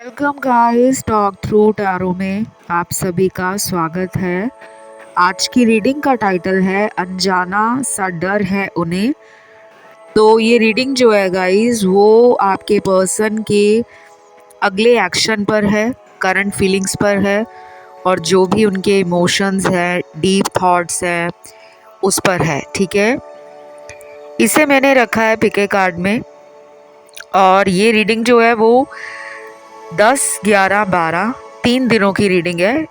Welcome guys talk through tarot में आप सभी का स्वागत है। आज की रीडिंग का टाइटल है अनजाना सा डर है उन्हें। तो ये रीडिंग जो है गाइस वो आपके पर्सन के अगले एक्शन पर है, करंट फीलिंग्स पर है और जो भी उनके इमोशंस है, डीप थॉट्स है उस पर है। ठीक है, इसे मैंने रखा है पिके कार्ड में और ये रीडिंग जो है वो 10, 11, 12 3 दिनों की रीडिंग है।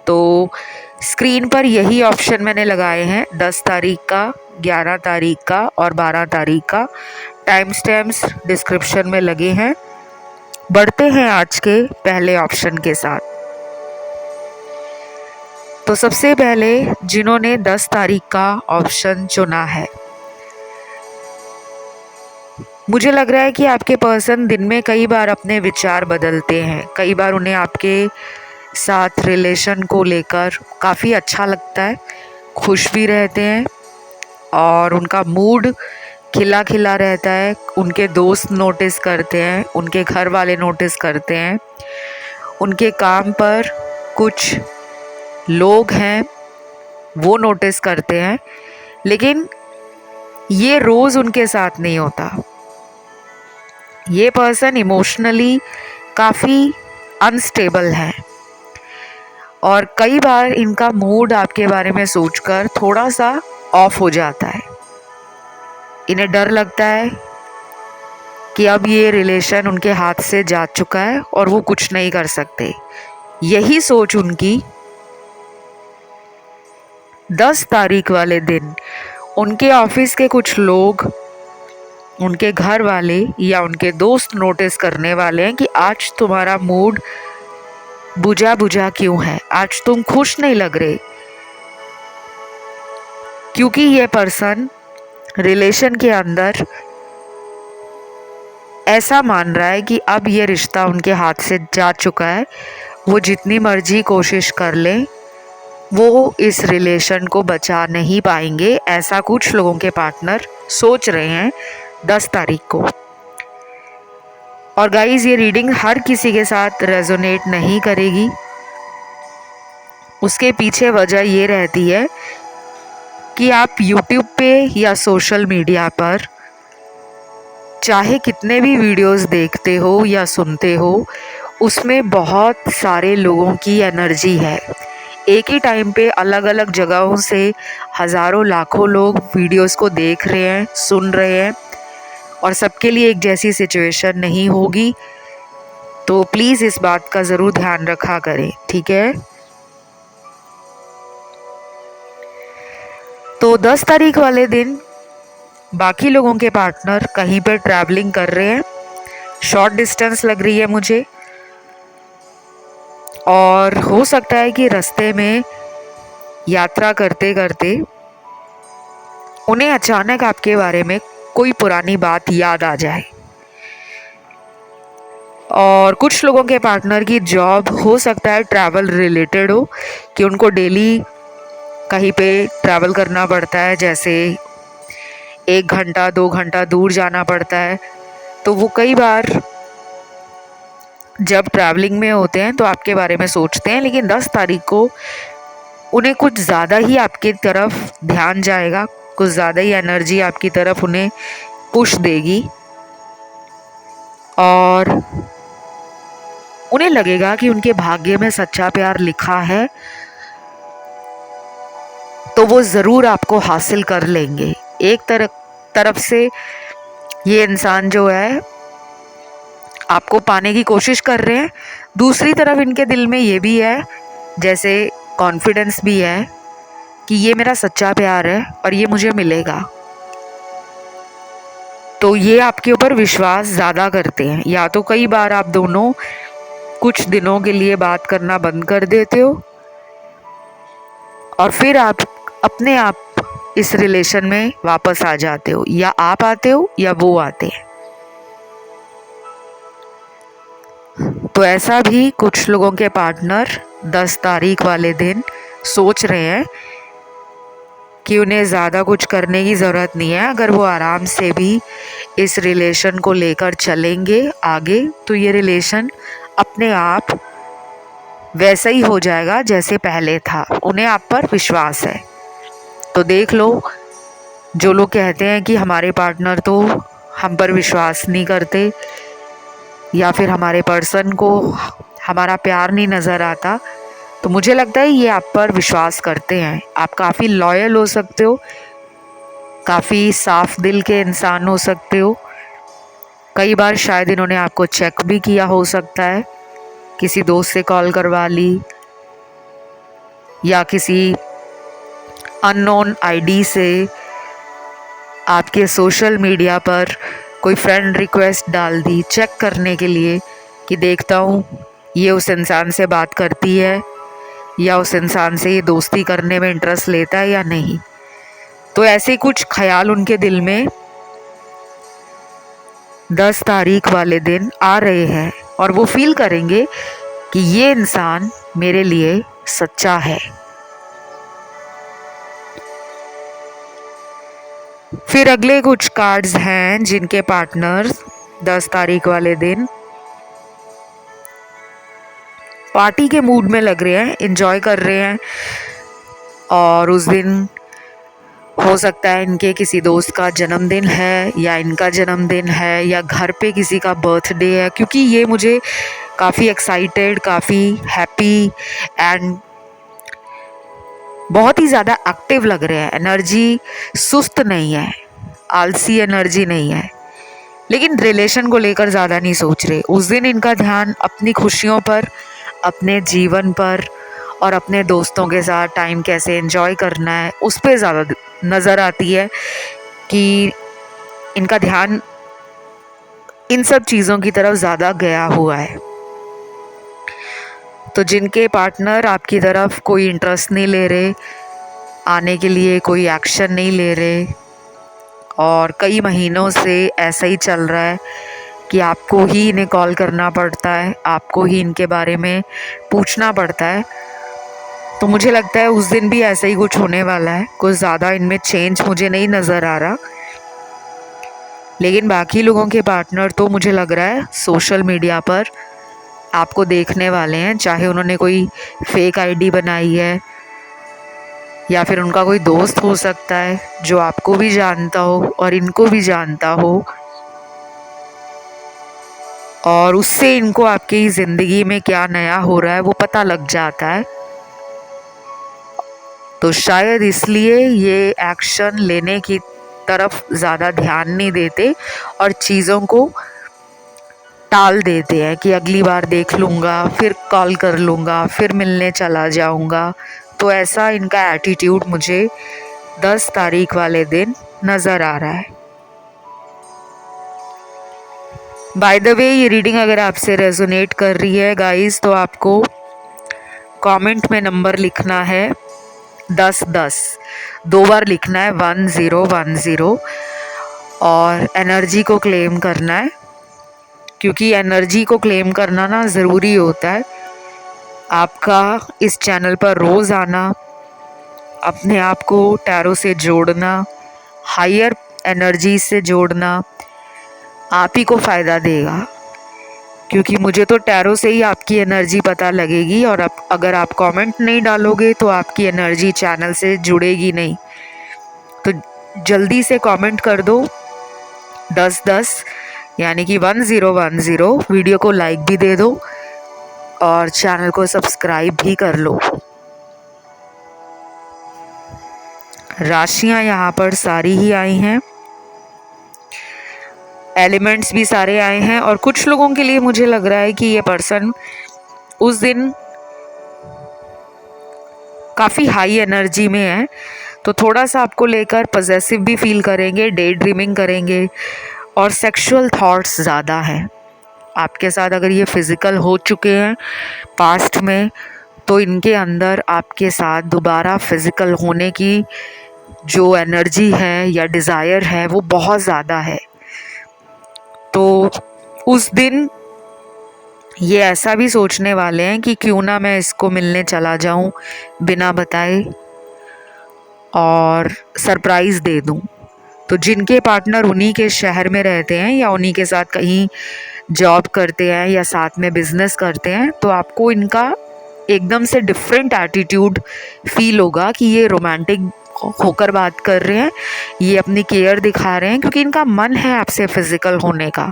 तो स्क्रीन पर यही ऑप्शन मैंने लगाए हैं, 10 तारीख का, 11 तारीख का और 12 तारीख का। टाइम स्टैम्प्स डिस्क्रिप्शन में लगे हैं। बढ़ते हैं आज के पहले ऑप्शन के साथ। तो सबसे पहले जिन्होंने 10 तारीख का ऑप्शन चुना है, मुझे लग रहा है कि आपके पर्सन दिन में कई बार अपने विचार बदलते हैं। कई बार उन्हें आपके साथ रिलेशन को लेकर काफ़ी अच्छा लगता है, खुश भी रहते हैं और उनका मूड खिला खिला रहता है। उनके दोस्त नोटिस करते हैं, उनके घर वाले नोटिस करते हैं, उनके काम पर कुछ लोग हैं वो नोटिस करते हैं, लेकिन ये रोज़ उनके साथ नहीं होता। ये पर्सन इमोशनली काफ़ी अनस्टेबल है और कई बार इनका मूड आपके बारे में सोचकर थोड़ा सा ऑफ हो जाता है। इन्हें डर लगता है कि अब ये रिलेशन उनके हाथ से जा चुका है और वो कुछ नहीं कर सकते। यही सोच उनकी 10 तारीख वाले दिन उनके ऑफिस के कुछ लोग, उनके घर वाले या उनके दोस्त नोटिस करने वाले हैं कि आज तुम्हारा मूड बुझा बुझा क्यों है, आज तुम खुश नहीं लग रहे। क्योंकि ये पर्सन रिलेशन के अंदर ऐसा मान रहा है कि अब ये रिश्ता उनके हाथ से जा चुका है। वो जितनी मर्जी कोशिश कर लें, वो इस रिलेशन को बचा नहीं पाएंगे। ऐसा कुछ लोगों के पार्टनर सोच रहे हैं 10 तारीख को। और गाइस, ये रीडिंग हर किसी के साथ रेजोनेट नहीं करेगी। उसके पीछे वजह ये रहती है कि आप YouTube पे या सोशल मीडिया पर चाहे कितने भी वीडियोस देखते हो या सुनते हो, उसमें बहुत सारे लोगों की एनर्जी है। एक ही टाइम पे अलग अलग जगहों से हज़ारों लाखों लोग वीडियोस को देख रहे हैं, सुन रहे हैं और सबके लिए एक जैसी सिचुएशन नहीं होगी। तो प्लीज़ इस बात का ज़रूर ध्यान रखा करें, ठीक है। तो 10 तारीख वाले दिन बाकी लोगों के पार्टनर कहीं पर ट्रैवलिंग कर रहे हैं। शॉर्ट डिस्टेंस लग रही है मुझे और हो सकता है कि रास्ते में यात्रा करते करते उन्हें अचानक आपके बारे में कोई पुरानी बात याद आ जाए। और कुछ लोगों के पार्टनर की जॉब हो सकता है ट्रैवल रिलेटेड हो, कि उनको डेली कहीं पे ट्रैवल करना पड़ता है, जैसे 1 घंटा 2 घंटा दूर जाना पड़ता है। तो वो कई बार जब ट्रैवलिंग में होते हैं तो आपके बारे में सोचते हैं, लेकिन 10 तारीख को उन्हें कुछ ज़्यादा ही आपकी तरफ ध्यान जाएगा, कुछ ज़्यादा ही एनर्जी आपकी तरफ उन्हें पुश देगी और उन्हें लगेगा कि उनके भाग्य में सच्चा प्यार लिखा है, तो वो ज़रूर आपको हासिल कर लेंगे। एक तरफ से ये इंसान जो है आपको पाने की कोशिश कर रहे हैं, दूसरी तरफ इनके दिल में ये भी है, जैसे कॉन्फिडेंस भी है कि ये मेरा सच्चा प्यार है और ये मुझे मिलेगा। तो ये आपके ऊपर विश्वास ज़्यादा करते हैं। या तो कई बार आप दोनों कुछ दिनों के लिए बात करना बंद कर देते हो और फिर आप अपने आप इस रिलेशन में वापस आ जाते हो, या आप आते हो या वो आते हैं। तो ऐसा भी कुछ लोगों के पार्टनर 10 तारीख वाले दिन सोच रहे हैं कि उन्हें ज़्यादा कुछ करने की ज़रूरत नहीं है। अगर वो आराम से भी इस रिलेशन को लेकर चलेंगे आगे, तो ये रिलेशन अपने आप वैसा ही हो जाएगा जैसे पहले था। उन्हें आप पर विश्वास है। तो देख लो, जो लोग कहते हैं कि हमारे पार्टनर तो हम पर विश्वास नहीं करते या फिर हमारे पर्सन को हमारा प्यार नहीं नज़र आता, तो मुझे लगता है ये आप पर विश्वास करते हैं। आप काफ़ी लॉयल हो सकते हो, काफ़ी साफ दिल के इंसान हो सकते हो। कई बार शायद इन्होंने आपको चेक भी किया हो सकता है, किसी दोस्त से कॉल करवा ली या किसी अननोन आईडी से आपके सोशल मीडिया पर कोई फ्रेंड रिक्वेस्ट डाल दी चेक करने के लिए कि देखता हूँ ये उस इंसान से बात करती है या उस इंसान से ये दोस्ती करने में इंटरेस्ट लेता है या नहीं। तो ऐसे कुछ ख्याल उनके दिल में 10 तारीख वाले दिन आ रहे हैं और वो फील करेंगे कि ये इंसान मेरे लिए सच्चा है। फिर अगले कुछ कार्ड्स हैं जिनके पार्टनर 10 तारीख वाले दिन पार्टी के मूड में लग रहे हैं, एंजॉय कर रहे हैं। और उस दिन हो सकता है इनके किसी दोस्त का जन्मदिन है या इनका जन्मदिन है या घर पे किसी का बर्थडे है, क्योंकि ये मुझे काफ़ी एक्साइटेड, काफ़ी हैप्पी एंड बहुत ही ज़्यादा एक्टिव लग रहे हैं। एनर्जी सुस्त नहीं है, आलसी एनर्जी नहीं है, लेकिन रिलेशन को लेकर ज़्यादा नहीं सोच रहे। उस दिन इनका ध्यान अपनी खुशियों पर, अपने जीवन पर और अपने दोस्तों के साथ टाइम कैसे एंजॉय करना है उस पर ज़्यादा नज़र आती है कि इनका ध्यान इन सब चीज़ों की तरफ ज़्यादा गया हुआ है। तो जिनके पार्टनर आपकी तरफ कोई इंटरेस्ट नहीं ले रहे, आने के लिए कोई एक्शन नहीं ले रहे और कई महीनों से ऐसा ही चल रहा है कि आपको ही इन्हें कॉल करना पड़ता है, आपको ही इनके बारे में पूछना पड़ता है, तो मुझे लगता है उस दिन भी ऐसा ही कुछ होने वाला है। कुछ ज़्यादा इनमें चेंज मुझे नहीं नज़र आ रहा, लेकिन बाकी लोगों के पार्टनर तो मुझे लग रहा है सोशल मीडिया पर आपको देखने वाले हैं, चाहे उन्होंने कोई फेक आईडी बनाई है या फिर उनका कोई दोस्त हो सकता है जो आपको भी जानता हो और इनको भी जानता हो और उससे इनको आपकी ज़िंदगी में क्या नया हो रहा है वो पता लग जाता है। तो शायद इसलिए ये एक्शन लेने की तरफ ज़्यादा ध्यान नहीं देते और चीज़ों को टाल देते हैं कि अगली बार देख लूँगा, फिर कॉल कर लूँगा, फिर मिलने चला जाऊँगा। तो ऐसा इनका एटीट्यूड मुझे 10 तारीख वाले दिन नज़र आ रहा है। बाय द वे, ये रीडिंग अगर आपसे रेजोनेट कर रही है गाइस, तो आपको कमेंट में नंबर लिखना है 1010, 2 बार लिखना है 1010 और एनर्जी को क्लेम करना है, क्योंकि एनर्जी को क्लेम करना ना ज़रूरी होता है। आपका इस चैनल पर रोज़ आना, अपने आप को टैरो से जोड़ना, हायर एनर्जी से जोड़ना आप ही को फ़ायदा देगा, क्योंकि मुझे तो टैरो से ही आपकी एनर्जी पता लगेगी और अगर आप कमेंट नहीं डालोगे तो आपकी एनर्जी चैनल से जुड़ेगी नहीं। तो जल्दी से कमेंट कर दो 1010 यानी कि 1010, वीडियो को लाइक भी दे दो और चैनल को सब्सक्राइब भी कर लो। राशियां यहाँ पर सारी ही आई हैं, एलिमेंट्स भी सारे आए हैं और कुछ लोगों के लिए मुझे लग रहा है कि ये पर्सन उस दिन काफ़ी हाई एनर्जी में है, तो थोड़ा सा आपको लेकर पॉजेसिव भी फील करेंगे, डे ड्रीमिंग करेंगे और सेक्सुअल थॉट्स ज़्यादा हैं आपके साथ। अगर ये फिज़िकल हो चुके हैं पास्ट में, तो इनके अंदर आपके साथ दोबारा फिज़िकल होने की जो एनर्जी है या डिज़ायर है वो बहुत ज़्यादा है। तो उस दिन ये ऐसा भी सोचने वाले हैं कि क्यों ना मैं इसको मिलने चला जाऊं बिना बताए और सरप्राइज़ दे दूं। तो जिनके पार्टनर उन्हीं के शहर में रहते हैं या उन्हीं के साथ कहीं जॉब करते हैं या साथ में बिजनेस करते हैं, तो आपको इनका एकदम से डिफरेंट एटीट्यूड फील होगा कि ये रोमांटिक होकर बात कर रहे हैं, ये अपनी केयर दिखा रहे हैं, क्योंकि इनका मन है आपसे फिजिकल होने का।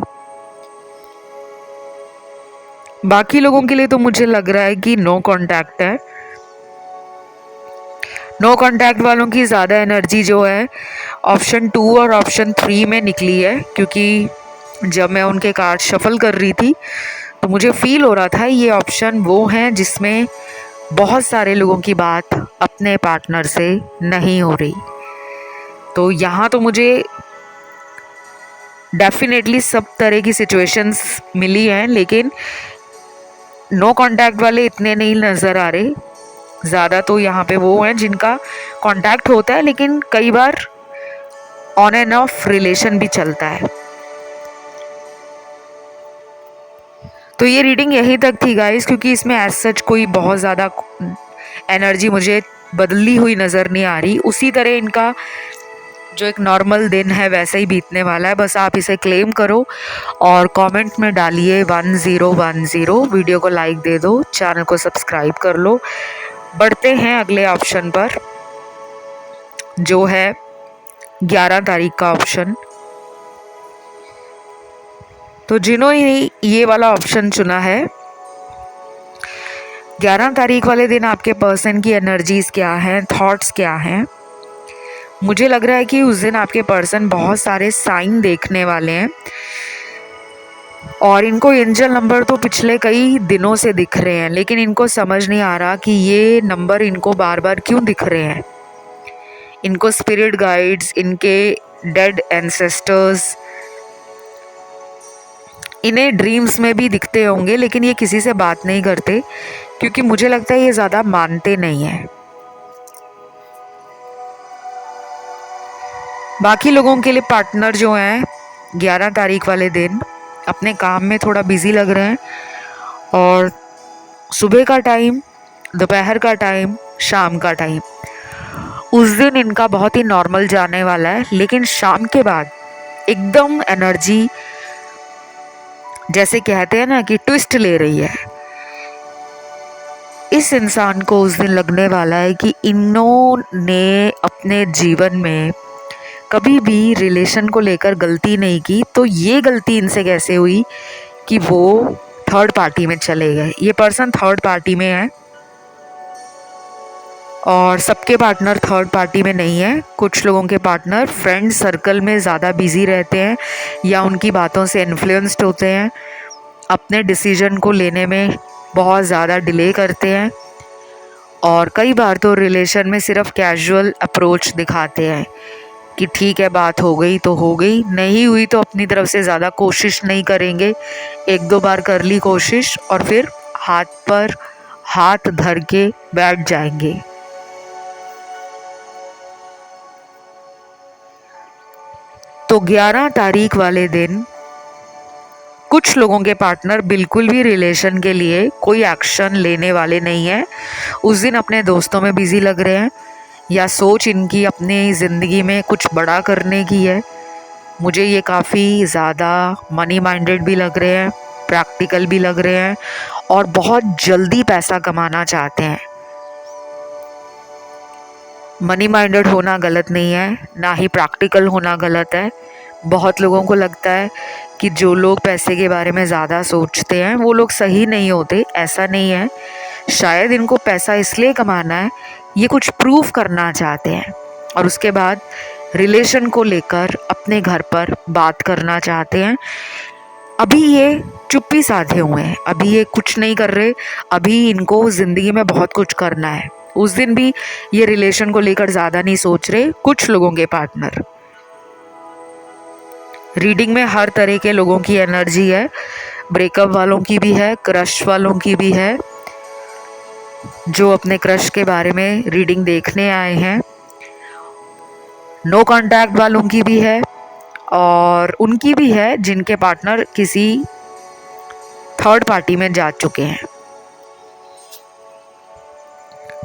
बाकी लोगों के लिए तो मुझे लग रहा है कि नो कांटेक्ट है। नो कांटेक्ट वालों की ज़्यादा एनर्जी जो है ऑप्शन 2 और ऑप्शन 3 में निकली है, क्योंकि जब मैं उनके कार्ड शफल कर रही थी तो मुझे फील हो रहा था ये ऑप्शन वो हैं जिसमें बहुत सारे लोगों की बात अपने पार्टनर से नहीं हो रही। तो यहाँ तो मुझे डेफिनेटली सब तरह की सिचुएशंस मिली हैं, लेकिन नो कांटेक्ट वाले इतने नहीं नज़र आ रहे। ज़्यादा तो यहाँ पे वो हैं जिनका कांटेक्ट होता है, लेकिन कई बार ऑन एंड ऑफ रिलेशन भी चलता है। तो ये रीडिंग यहीं तक थी गाइस, क्योंकि इसमें एज सच कोई बहुत ज़्यादा एनर्जी मुझे बदली हुई नज़र नहीं आ रही। उसी तरह इनका जो एक नॉर्मल दिन है वैसे ही बीतने वाला है। बस आप इसे क्लेम करो और कमेंट में डालिए 1010। वीडियो को लाइक दे दो, चैनल को सब्सक्राइब कर लो। बढ़ते हैं अगले ऑप्शन पर, जो है 11 तारीख का ऑप्शन। तो जिन्होंने ये वाला ऑप्शन चुना है, 11 तारीख वाले दिन आपके पर्सन की एनर्जीज क्या हैं, थॉट्स क्या हैं। मुझे लग रहा है कि उस दिन आपके पर्सन बहुत सारे साइन देखने वाले हैं और इनको एंजल नंबर तो पिछले कई दिनों से दिख रहे हैं, लेकिन इनको समझ नहीं आ रहा कि ये नंबर इनको बार बार क्यों दिख रहे हैं। इनको स्पिरिट गाइड्स, इनके डेड एंसेस्टर्स इन्हें ड्रीम्स में भी दिखते होंगे, लेकिन ये किसी से बात नहीं करते, क्योंकि मुझे लगता है ये ज़्यादा मानते नहीं हैं। बाकी लोगों के लिए पार्टनर जो हैं 11 तारीख वाले दिन अपने काम में थोड़ा बिजी लग रहे हैं, और सुबह का टाइम, दोपहर का टाइम, शाम का टाइम, उस दिन इनका बहुत ही नॉर्मल जाने वाला है। लेकिन शाम के बाद एकदम एनर्जी, जैसे कहते हैं ना कि ट्विस्ट ले रही है। इस इंसान को उस दिन लगने वाला है कि इन्होंने अपने जीवन में कभी भी रिलेशन को लेकर गलती नहीं की, तो ये गलती इनसे कैसे हुई कि वो थर्ड पार्टी में चले गए। ये पर्सन थर्ड पार्टी में है और सबके पार्टनर थर्ड पार्टी में नहीं है। कुछ लोगों के पार्टनर फ्रेंड सर्कल में ज़्यादा बिजी रहते हैं या उनकी बातों से इन्फ्लुएंस्ड होते हैं, अपने डिसीजन को लेने में बहुत ज़्यादा डिले करते हैं, और कई बार तो रिलेशन में सिर्फ कैजुअल अप्रोच दिखाते हैं कि ठीक है, बात हो गई तो हो गई, नहीं हुई तो अपनी तरफ से ज़्यादा कोशिश नहीं करेंगे। 1-2 बार कर ली कोशिश और फिर हाथ पर हाथ धर के बैठ जाएंगे। तो 11 तारीख वाले दिन कुछ लोगों के पार्टनर बिल्कुल भी रिलेशन के लिए कोई एक्शन लेने वाले नहीं हैं। उस दिन अपने दोस्तों में बिजी लग रहे हैं या सोच इनकी अपनी ज़िंदगी में कुछ बड़ा करने की है। मुझे ये काफ़ी ज़्यादा मनी माइंडेड भी लग रहे हैं, प्रैक्टिकल भी लग रहे हैं और बहुत जल्दी पैसा कमाना चाहते हैं। मनी माइंडेड होना गलत नहीं है, ना ही प्रैक्टिकल होना गलत है। बहुत लोगों को लगता है कि जो लोग पैसे के बारे में ज़्यादा सोचते हैं वो लोग सही नहीं होते। ऐसा नहीं है। शायद इनको पैसा इसलिए कमाना है, ये कुछ प्रूव करना चाहते हैं और उसके बाद रिलेशन को लेकर अपने घर पर बात करना चाहते हैं। अभी ये चुप्पी साधे हुए हैं, अभी ये कुछ नहीं कर रहे, अभी इनको ज़िंदगी में बहुत कुछ करना है। उस दिन भी ये रिलेशन को लेकर ज़्यादा नहीं सोच रहे। कुछ लोगों के पार्टनर रीडिंग में हर तरह के लोगों की एनर्जी है, ब्रेकअप वालों की भी है, क्रश वालों की भी है, जो अपने क्रश के बारे में रीडिंग देखने आए हैं, नो कांटेक्ट वालों की भी है और उनकी भी है जिनके पार्टनर किसी थर्ड पार्टी में जा चुके हैं।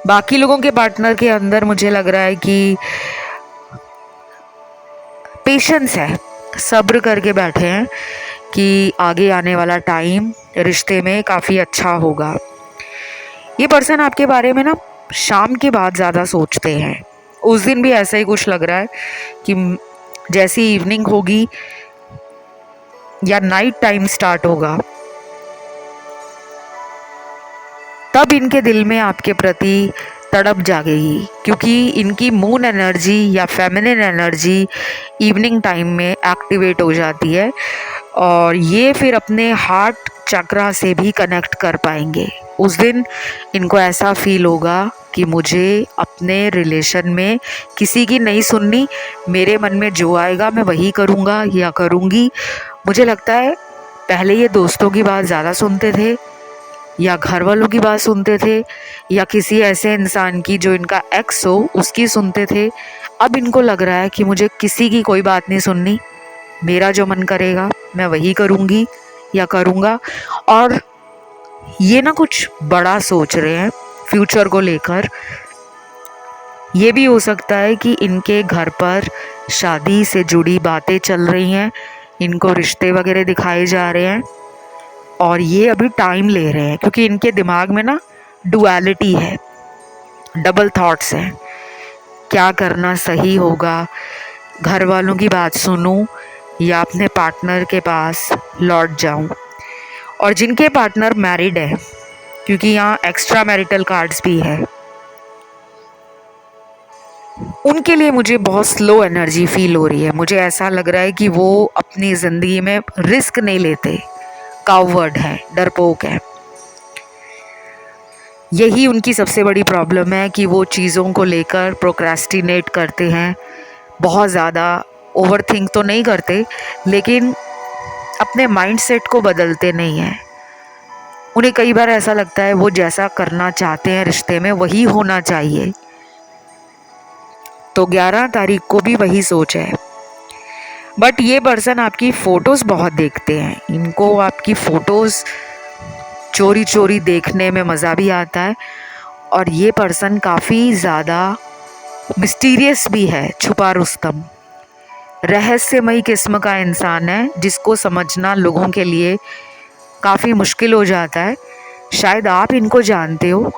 बाकी लोगों के पार्टनर के अंदर मुझे लग रहा है कि पेशेंस है, सब्र करके बैठे हैं कि आगे आने वाला टाइम रिश्ते में काफ़ी अच्छा होगा। ये पर्सन आपके बारे में ना शाम के बाद ज़्यादा सोचते हैं। उस दिन भी ऐसा ही कुछ लग रहा है कि जैसी इवनिंग होगी या नाइट टाइम स्टार्ट होगा, तब इनके दिल में आपके प्रति तड़प जागेगी, क्योंकि इनकी मून एनर्जी या फेमिनिन एनर्जी इवनिंग टाइम में एक्टिवेट हो जाती है और ये फिर अपने हार्ट चक्रा से भी कनेक्ट कर पाएंगे। उस दिन इनको ऐसा फील होगा कि मुझे अपने रिलेशन में किसी की नहीं सुननी, मेरे मन में जो आएगा मैं वही करूँगा या करूँगी। मुझे लगता है पहले ये दोस्तों की बात ज़्यादा सुनते थे या घर वालों की बात सुनते थे या किसी ऐसे इंसान की जो इनका एक्स हो उसकी सुनते थे। अब इनको लग रहा है कि मुझे किसी की कोई बात नहीं सुननी, मेरा जो मन करेगा मैं वही करूँगी या करूँगा। और ये ना कुछ बड़ा सोच रहे हैं फ्यूचर को लेकर। ये भी हो सकता है कि इनके घर पर शादी से जुड़ी बातें चल रही हैं, इनको रिश्ते वगैरह दिखाए जा रहे हैं और ये अभी टाइम ले रहे हैं, क्योंकि इनके दिमाग में ना डुअलिटी है, डबल थॉट्स हैं। क्या करना सही होगा, घर वालों की बात सुनूं या अपने पार्टनर के पास लौट जाऊं। और जिनके पार्टनर मैरिड है, क्योंकि यहाँ एक्स्ट्रा मैरिटल कार्ड्स भी है, उनके लिए मुझे बहुत स्लो एनर्जी फील हो रही है। मुझे ऐसा लग रहा है कि वो अपनी ज़िंदगी में रिस्क नहीं लेते, कावर्ड है, डरपोक है। यही उनकी सबसे बड़ी प्रॉब्लम है कि वो चीज़ों को लेकर प्रोक्रेस्टिनेट करते हैं, बहुत ज़्यादा ओवरथिंक तो नहीं करते लेकिन अपने माइंडसेट को बदलते नहीं हैं। उन्हें कई बार ऐसा लगता है वो जैसा करना चाहते हैं रिश्ते में वही होना चाहिए। तो 11 तारीख को भी वही सोच है। बट ये पर्सन आपकी फ़ोटोज़ बहुत देखते हैं, इनको आपकी फ़ोटोज़ चोरी चोरी देखने में मज़ा भी आता है। और ये पर्सन काफ़ी ज़्यादा मिस्टीरियस भी है, छुपा रुस्तम, रहस्यमयी किस्म का इंसान है जिसको समझना लोगों के लिए काफ़ी मुश्किल हो जाता है। शायद आप इनको जानते हो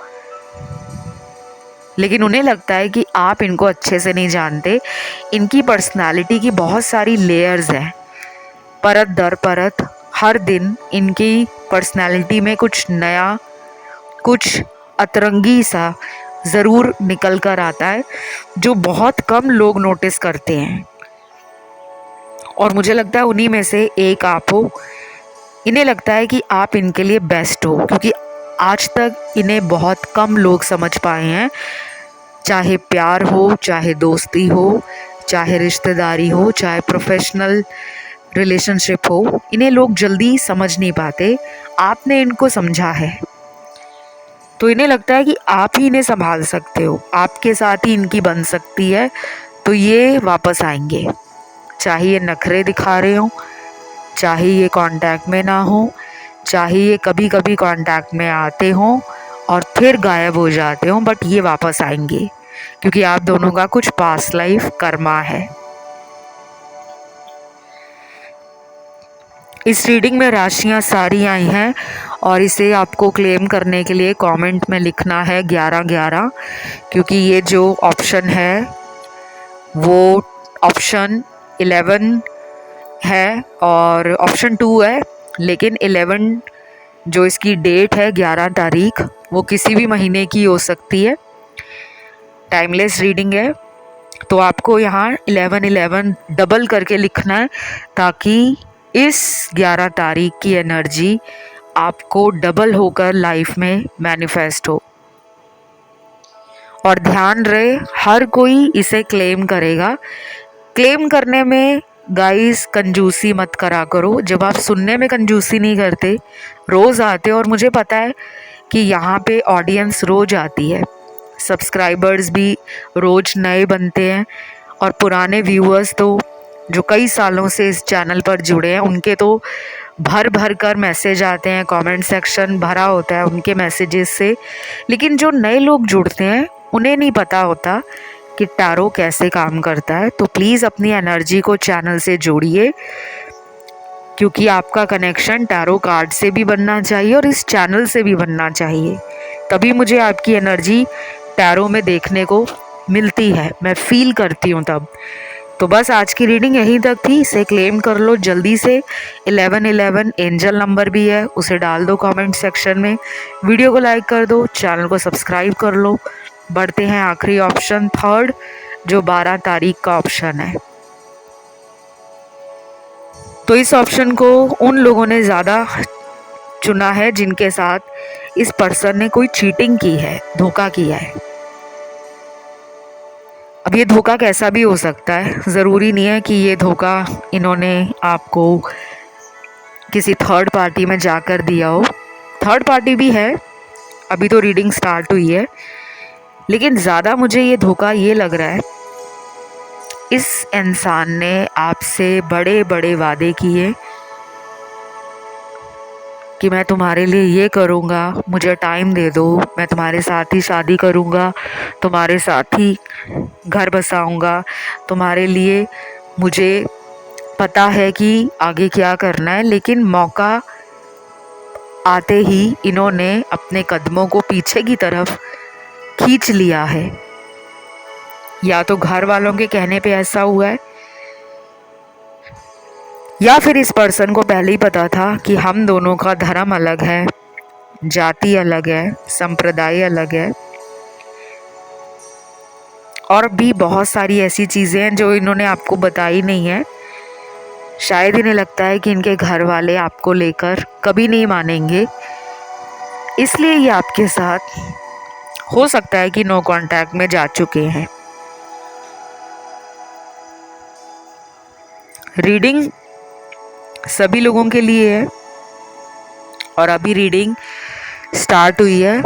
लेकिन उन्हें लगता है कि आप इनको अच्छे से नहीं जानते। इनकी पर्सनालिटी की बहुत सारी लेयर्स हैं, परत दर परत। हर दिन इनकी पर्सनालिटी में कुछ नया, कुछ अतरंगी सा ज़रूर निकल कर आता है जो बहुत कम लोग नोटिस करते हैं। और मुझे लगता है उन्हीं में से एक आप हो। इन्हें लगता है कि आप इनके लिए बेस्ट हो, क्योंकि आज तक इन्हें बहुत कम लोग समझ पाए हैं। चाहे प्यार हो, चाहे दोस्ती हो, चाहे रिश्तेदारी हो, चाहे प्रोफेशनल रिलेशनशिप हो, इन्हें लोग जल्दी समझ नहीं पाते। आपने इनको समझा है तो इन्हें लगता है कि आप ही इन्हें संभाल सकते हो, आपके साथ ही इनकी बन सकती है, तो ये वापस आएंगे। चाहे ये नखरे दिखा रहे हो, चाहे ये कांटेक्ट में ना हो, चाहे ये कभी कभी कांटेक्ट में आते हों और फिर गायब हो जाते हों, बट ये वापस आएंगे क्योंकि आप दोनों का कुछ पास्ट लाइफ कर्मा है। इस रीडिंग में राशियां सारी आई हैं और इसे आपको क्लेम करने के लिए कमेंट में लिखना है 1111, क्योंकि ये जो ऑप्शन है वो ऑप्शन 11 है और ऑप्शन 2 है, लेकिन 11 जो इसकी डेट है 11 तारीख, वो किसी भी महीने की हो सकती है। टाइमलेस रीडिंग है, तो आपको यहाँ 1111 डबल करके लिखना है ताकि इस 11 तारीख की एनर्जी आपको डबल होकर लाइफ में मैनिफेस्ट हो। और ध्यान रहे, हर कोई इसे क्लेम करेगा। क्लेम करने में गाइस कंजूसी मत करा करो। जब आप सुनने में कंजूसी नहीं करते, रोज़ आते हो, और मुझे पता है कि यहाँ पे ऑडियंस रोज़ आती है, सब्सक्राइबर्स भी रोज़ नए बनते हैं और पुराने व्यूअर्स तो जो कई सालों से इस चैनल पर जुड़े हैं उनके तो भर भर कर मैसेज आते हैं, कमेंट सेक्शन भरा होता है उनके मैसेजेस से। लेकिन जो नए लोग जुड़ते हैं उन्हें नहीं पता होता कि टैरो कैसे काम करता है। तो प्लीज़ अपनी एनर्जी को चैनल से जोड़िए, क्योंकि आपका कनेक्शन टैरो कार्ड से भी बनना चाहिए और इस चैनल से भी बनना चाहिए, तभी मुझे आपकी एनर्जी टैरो में देखने को मिलती है, मैं फील करती हूँ तब। तो बस आज की रीडिंग यहीं तक थी, इसे क्लेम कर लो जल्दी से। 1111 एंजल नंबर भी है, उसे डाल दो कमेंट सेक्शन में। वीडियो को लाइक कर दो, चैनल को सब्सक्राइब कर लो। बढ़ते हैं आखिरी ऑप्शन थर्ड, जो 12 तारीख का ऑप्शन है। तो इस ऑप्शन को उन लोगों ने ज़्यादा चुना है जिनके साथ इस पर्सन ने कोई चीटिंग की है, धोखा किया है। अब ये धोखा कैसा भी हो सकता है, ज़रूरी नहीं है कि ये धोखा इन्होंने आपको किसी थर्ड पार्टी में जाकर दिया हो। थर्ड पार्टी भी है, अभी तो रीडिंग स्टार्ट हुई है, लेकिन ज़्यादा मुझे ये धोखा ये लग रहा है, इस इंसान ने आपसे बड़े बड़े वादे किए कि मैं तुम्हारे लिए ये करूँगा, मुझे टाइम दे दो, मैं तुम्हारे साथ ही शादी करूँगा, तुम्हारे साथ ही घर बसाऊँगा, तुम्हारे लिए मुझे पता है कि आगे क्या करना है। लेकिन मौका आते ही इन्होंने अपने कदमों को पीछे की तरफ खींच लिया है। या तो घर वालों के कहने पे ऐसा हुआ है, या फिर इस पर्सन को पहले ही पता था कि हम दोनों का धर्म अलग है, जाति अलग है, संप्रदाय अलग है, और भी बहुत सारी ऐसी चीज़ें हैं जो इन्होंने आपको बताई नहीं है। शायद इन्हें लगता है कि इनके घर वाले आपको लेकर कभी नहीं मानेंगे, इसलिए ये आपके साथ हो सकता है कि नो कांटेक्ट में जा चुके हैं। रीडिंग सभी लोगों के लिए है और अभी रीडिंग स्टार्ट हुई है,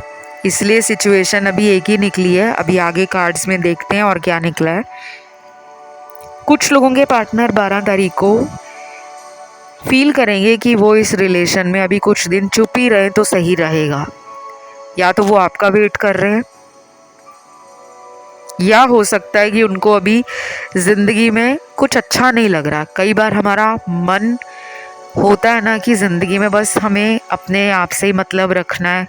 इसलिए सिचुएशन अभी एक ही निकली है। अभी आगे कार्ड्स में देखते हैं और क्या निकला है। कुछ लोगों के पार्टनर 12 तारीख को फील करेंगे कि वो इस रिलेशन में अभी कुछ दिन चुप ही रहे तो सही रहेगा, या तो वो आपका वेट कर रहे हैं, या हो सकता है कि उनको अभी ज़िंदगी में कुछ अच्छा नहीं लग रहा। कई बार हमारा मन होता है ना कि ज़िंदगी में बस हमें अपने आप से ही मतलब रखना है,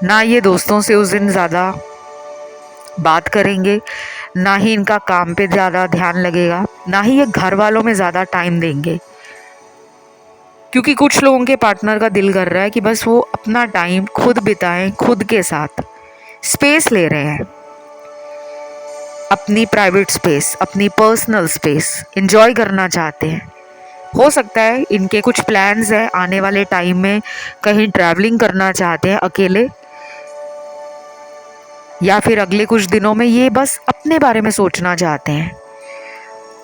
ना ये दोस्तों से उस दिन ज़्यादा बात करेंगे, ना ही इनका काम पे ज़्यादा ध्यान लगेगा, ना ही ये घर वालों में ज़्यादा टाइम देंगे। क्योंकि कुछ लोगों के पार्टनर का दिल कर रहा है कि बस वो अपना टाइम खुद बिताएं, खुद के साथ स्पेस ले रहे हैं, अपनी प्राइवेट स्पेस, अपनी पर्सनल स्पेस एंजॉय करना चाहते हैं। हो सकता है इनके कुछ प्लान्स हैं आने वाले टाइम में, कहीं ट्रैवलिंग करना चाहते हैं अकेले, या फिर अगले कुछ दिनों में ये बस अपने बारे में सोचना चाहते हैं।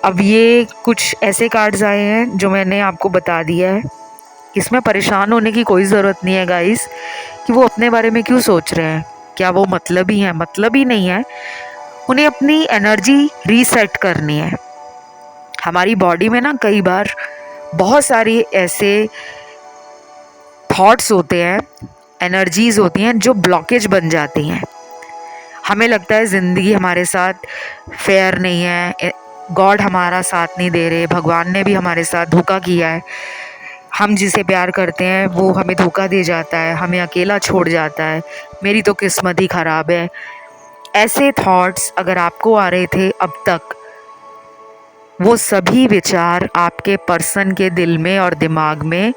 अब ये कुछ ऐसे कार्ड्स आए हैं जो मैंने आपको बता दिया है, इसमें परेशान होने की कोई ज़रूरत नहीं है गाइस, कि वो अपने बारे में क्यों सोच रहे हैं, क्या वो मतलबी हैं? मतलबी नहीं है, उन्हें अपनी एनर्जी रीसेट करनी है। हमारी बॉडी में ना कई बार बहुत सारी ऐसे थॉट्स होते हैं, एनर्जीज़ होती हैं जो ब्लॉकेज बन जाती हैं। हमें लगता है ज़िंदगी हमारे साथ फेयर नहीं है, गॉड हमारा साथ नहीं दे रहे, भगवान ने भी हमारे साथ धोखा किया है, हम जिसे प्यार करते हैं वो हमें धोखा दे जाता है, हमें अकेला छोड़ जाता है, मेरी तो किस्मत ही ख़राब है। ऐसे थॉट्स अगर आपको आ रहे थे अब तक, वो सभी विचार आपके पर्सन के दिल में और दिमाग में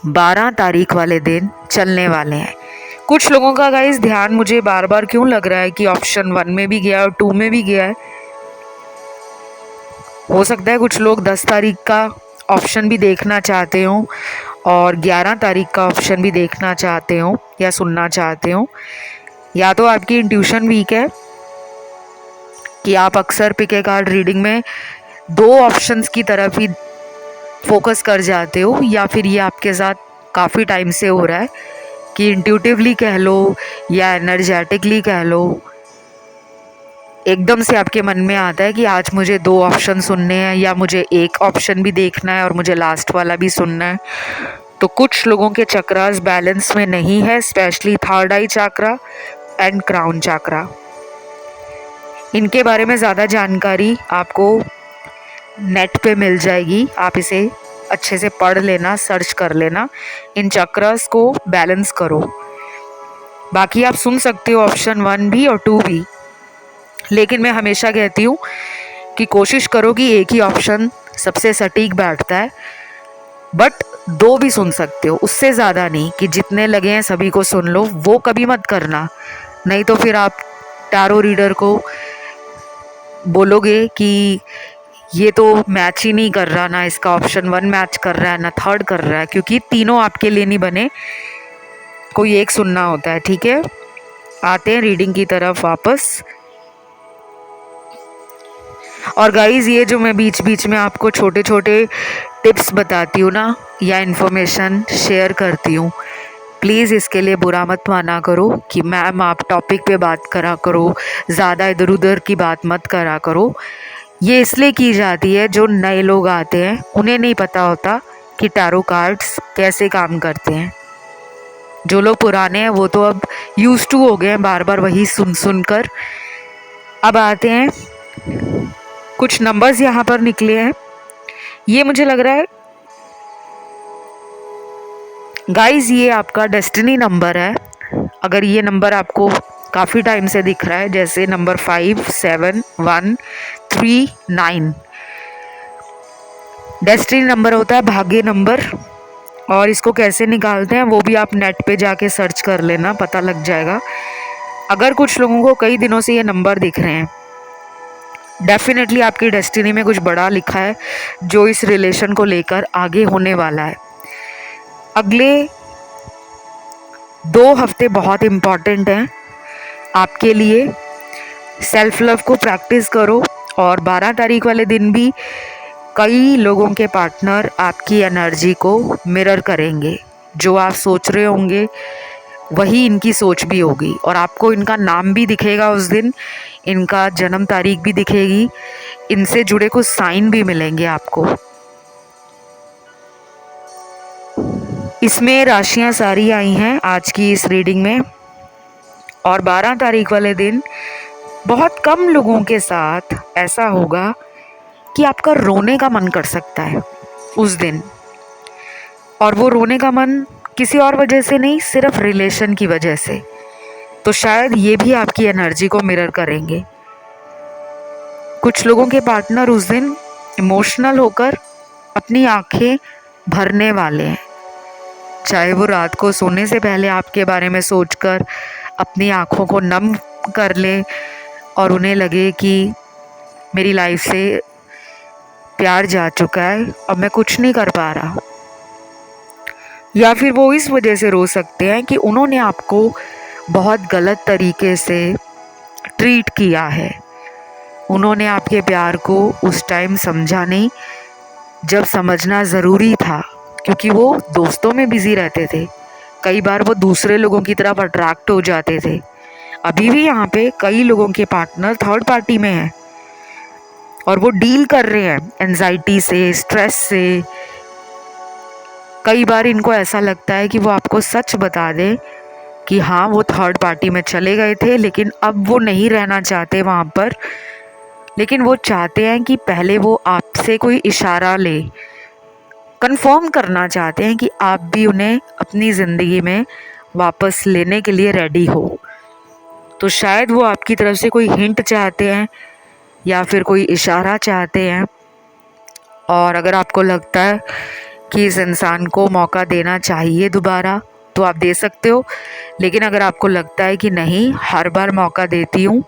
12 तारीख वाले दिन चलने वाले हैं। कुछ लोगों का गाइस ध्यान मुझे बार बार क्यों लग रहा है कि ऑप्शन 1 में भी गया और 2 में भी गया है। हो सकता है कुछ लोग 10 तारीख का ऑप्शन भी देखना चाहते हो और 11 तारीख का ऑप्शन भी देखना चाहते हो या सुनना चाहते हो। या तो आपकी इंट्यूशन वीक है कि आप अक्सर पिक ए कार्ड रीडिंग में 2 ऑप्शंस की तरफ ही फोकस कर जाते हो, या फिर ये आपके साथ काफ़ी टाइम से हो रहा है कि इंट्यूटिवली कह लो या एनर्जेटिकली कह लो, एकदम से आपके मन में आता है कि आज मुझे 2 ऑप्शन सुनने हैं, या मुझे एक ऑप्शन भी देखना है और मुझे लास्ट वाला भी सुनना है। तो कुछ लोगों के चक्रास बैलेंस में नहीं है, specially third eye chakra and crown chakra. इनके बारे में ज़्यादा जानकारी आपको नेट पे मिल जाएगी, आप इसे अच्छे से पढ़ लेना, सर्च कर लेना, इन चक्रस को बैलेंस करो। बाकी आप सुन सकते हो ऑप्शन 1 भी और 2 भी, लेकिन मैं हमेशा कहती हूँ कि कोशिश करो कि एक ही ऑप्शन सबसे सटीक बैठता है, बट 2 भी सुन सकते हो, उससे ज़्यादा नहीं कि जितने लगे हैं सभी को सुन लो, वो कभी मत करना। नहीं तो फिर आप टैरो रीडर को बोलोगे कि ये तो मैच ही नहीं कर रहा, ना इसका ऑप्शन 1 मैच कर रहा है, ना 3rd कर रहा है, क्योंकि तीनों आपके लिए नहीं बने, कोई एक सुनना होता है। ठीक है, आते हैं रीडिंग की तरफ वापस। और गाइज़, ये जो मैं बीच बीच में आपको छोटे छोटे टिप्स बताती हूँ ना, या इन्फॉर्मेशन शेयर करती हूँ, प्लीज़ इसके लिए बुरा मत माना करो कि मैम आप टॉपिक पे बात करा करो, ज़्यादा इधर उधर की बात मत करा करो। ये इसलिए की जाती है, जो नए लोग आते हैं उन्हें नहीं पता होता कि टैरो कार्ड्स कैसे काम करते हैं। जो लोग पुराने हैं वो तो अब यूज टू हो गए हैं बार बार वही सुन सुन कर। अब आते हैं, कुछ नंबर्स यहाँ पर निकले हैं। ये मुझे लग रहा है गाइज ये आपका डेस्टिनी नंबर है। अगर ये नंबर आपको काफ़ी टाइम से दिख रहा है, जैसे नंबर 5, 7, 1, 3, 9, डेस्टिनी नंबर होता है, भाग्य नंबर। और इसको कैसे निकालते हैं वो भी आप नेट पे जाके सर्च कर लेना, पता लग जाएगा। अगर कुछ लोगों को कई दिनों से ये नंबर दिख रहे हैं, डेफिनेटली आपकी डेस्टिनी में कुछ बड़ा लिखा है जो इस रिलेशन को लेकर आगे होने वाला है। अगले 2 हफ्ते बहुत इम्पॉर्टेंट हैं आपके लिए। सेल्फ लव को प्रैक्टिस करो, और 12 तारीख वाले दिन भी कई लोगों के पार्टनर आपकी एनर्जी को मिरर करेंगे। जो आप सोच रहे होंगे वही इनकी सोच भी होगी, और आपको इनका नाम भी दिखेगा उस दिन, इनका जन्म तारीख भी दिखेगी, इनसे जुड़े कुछ साइन भी मिलेंगे आपको। इसमें राशियां सारी आई हैं आज की इस रीडिंग में। और 12 तारीख वाले दिन बहुत कम लोगों के साथ ऐसा होगा कि आपका रोने का मन कर सकता है उस दिन, और वो रोने का मन किसी और वजह से नहीं, सिर्फ रिलेशन की वजह से। तो शायद ये भी आपकी एनर्जी को मिरर करेंगे। कुछ लोगों के पार्टनर उस दिन इमोशनल होकर अपनी आंखें भरने वाले हैं, चाहे वो रात को सोने से पहले आपके बारे में सोचकर अपनी आंखों को नम कर ले और उन्हें लगे कि मेरी लाइफ से प्यार जा चुका है, अब मैं कुछ नहीं कर पा रहा। या फिर वो इस वजह से रो सकते हैं कि उन्होंने आपको बहुत गलत तरीके से ट्रीट किया है, उन्होंने आपके प्यार को उस टाइम समझा नहीं जब समझना ज़रूरी था, क्योंकि वो दोस्तों में बिज़ी रहते थे। कई बार वो दूसरे लोगों की तरफ अट्रैक्ट हो जाते थे। अभी भी यहाँ पे कई लोगों के पार्टनर 3rd पार्टी में हैं और वो डील कर रहे हैं एंजाइटी से, स्ट्रेस से। कई बार इनको ऐसा लगता है कि वो आपको सच बता दे कि हाँ वो 3rd पार्टी में चले गए थे, लेकिन अब वो नहीं रहना चाहते वहाँ पर। लेकिन वो चाहते हैं कि पहले वो आपसे कोई इशारा ले, कंफर्म करना चाहते हैं कि आप भी उन्हें अपनी ज़िंदगी में वापस लेने के लिए रेडी हो। तो शायद वो आपकी तरफ से कोई हिंट चाहते हैं या फिर कोई इशारा चाहते हैं। और अगर आपको लगता है कि इस इंसान को मौका देना चाहिए दोबारा, तो आप दे सकते हो। लेकिन अगर आपको लगता है कि नहीं, हर बार मौका देती हूँ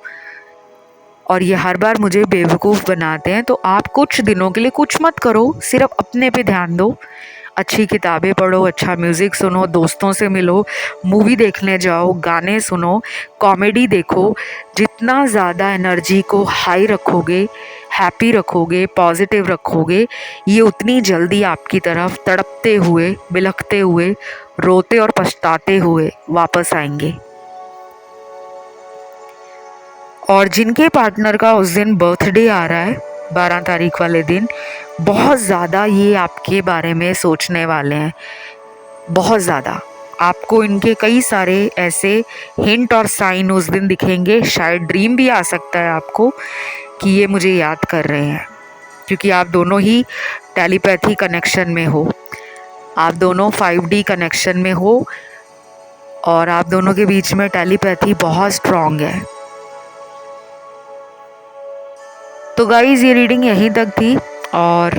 और ये हर बार मुझे बेवकूफ़ बनाते हैं, तो आप कुछ दिनों के लिए कुछ मत करो, सिर्फ अपने पे ध्यान दो। अच्छी किताबें पढ़ो, अच्छा म्यूज़िक सुनो, दोस्तों से मिलो, मूवी देखने जाओ, गाने सुनो, कॉमेडी देखो। जितना ज़्यादा एनर्जी को हाई रखोगे, हैप्पी रखोगे, पॉजिटिव रखोगे, ये उतनी जल्दी आपकी तरफ तड़पते हुए, बिलखते हुए, रोते और पछताते हुए वापस आएंगे। और जिनके पार्टनर का उस दिन बर्थडे आ रहा है 12 तारीख वाले दिन, बहुत ज़्यादा ये आपके बारे में सोचने वाले हैं, बहुत ज़्यादा। आपको इनके कई सारे ऐसे हिंट और साइन उस दिन दिखेंगे, शायद ड्रीम भी आ सकता है आपको कि ये मुझे याद कर रहे हैं। क्योंकि आप दोनों ही टेलीपैथी कनेक्शन में हो, आप दोनों 5D कनेक्शन में हो और आप दोनों के बीच में टेलीपैथी बहुत स्ट्रॉन्ग है। तो गाइज़ ये रीडिंग यहीं तक थी और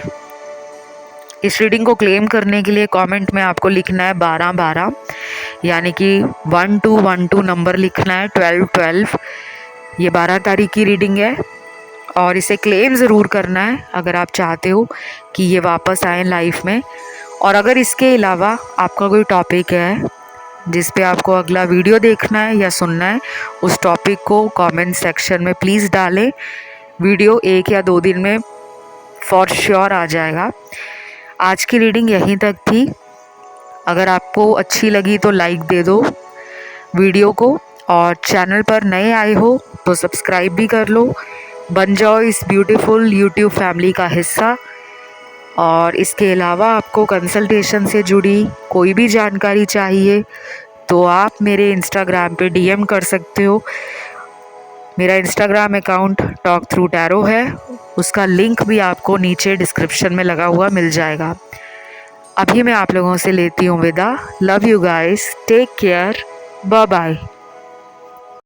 इस रीडिंग को क्लेम करने के लिए कमेंट में आपको लिखना है 12-12, यानी कि 1212 नंबर लिखना है, 1212। ये 12 तारीख की रीडिंग है और इसे क्लेम ज़रूर करना है अगर आप चाहते हो कि ये वापस आए लाइफ में। और अगर इसके अलावा आपका कोई टॉपिक है जिस पे आपको अगला वीडियो देखना है या सुनना है, उस टॉपिक को कमेंट सेक्शन में प्लीज़ डालें। वीडियो 1 या 2 दिन में फॉर श्योर आ जाएगा। आज की रीडिंग यहीं तक थी। अगर आपको अच्छी लगी तो लाइक दे दो वीडियो को, और चैनल पर नए आए हो तो सब्सक्राइब भी कर लो, बन जाओ इस ब्यूटीफुल यूट्यूब फैमिली का हिस्सा। और इसके अलावा आपको कंसल्टेशन से जुड़ी कोई भी जानकारी चाहिए तो आप मेरे इंस्टाग्राम पे DM कर सकते हो। मेरा Instagram account talk through tarot है, उसका लिंक भी आपको नीचे डिस्क्रिप्शन में लगा हुआ मिल जाएगा। अभी मैं आप लोगों से लेती हूँ विदा। Love you guys, take care, bye bye.